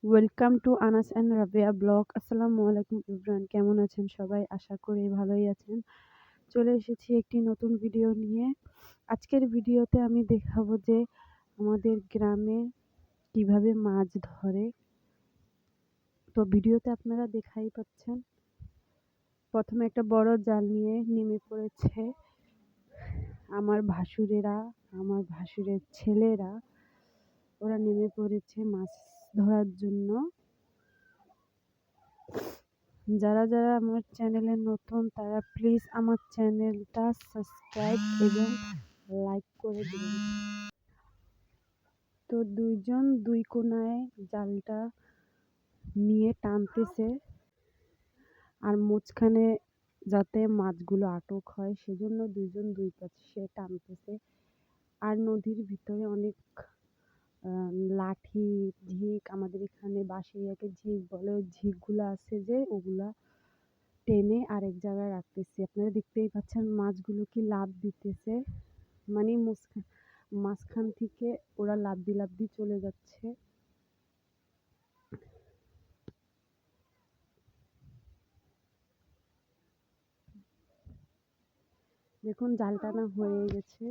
Welcome to Anas and Rabeya blog. আসসালামু আলাইকুম everyone, কেমন আছেন সবাই? আশা করি ভালোই আছেন। চলে এসেছি একটি নতুন ভিডিও নিয়ে। আজকের ভিডিওতে আমি দেখাবো যে আমাদের গ্রামে কিভাবে মাছ ধরে। তো ভিডিওতে আপনারা দেখাই পাচ্ছেন, প্রথমে একটা বড় জাল নিয়ে নেমে পড়েছে আমার ভাসুরেরা, আমার ভাসুরের ছেলেরা। ওরা নেমে পড়েছে মাছ ধরার জন্য। যারা যারা আমার চ্যানেলে নতুন তারা প্লিজ আমার চ্যানেলটা সাবস্ক্রাইব এবং লাইক করে দিন। তো দুইজন দুই কোণায় জালটা নিয়ে টানতেছে, আর মাঝখানে যাতে মাছগুলো আটক হয় সেজন্য দুইজন দুই পাশে টানতেছে। আর নদীর ভিতরে অনেক লাঠি, ঝিক, আমাদের এখানে বাঁশিয়াকে ঝিক বলে, ওই ঝিকগুলো আছে যে ওগুলা টেনে আরেক জায়গায় রাখতেছি। আপনারা দেখতেই পাচ্ছেন মাছগুলো কি লাফ দিতেছে, মানে মাঝখান থেকে ওরা লাফ দিয়ে চলে যাচ্ছে। দেখুন জাল টানা হয়ে গেছে।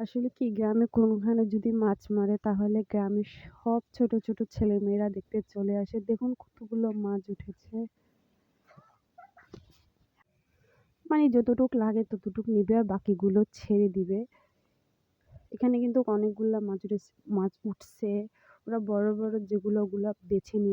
আসলে কি, গ্রামে কোনোখানে যদি মাছ মারে তাহলে গ্রামের সব ছোট ছোট ছেলে মেয়েরা দেখতে চলে আসে। দেখুন কতগুলো মাছ উঠেছে, মানে যতটুক লাগে ততটুক নিবে আর বাকিগুলো ছেড়ে দিবে। এখানে কিন্তু অনেকগুলা মাছ উঠছে। ওরা বড় বড় যেগুলো ওগুলা বেছে নিয়ে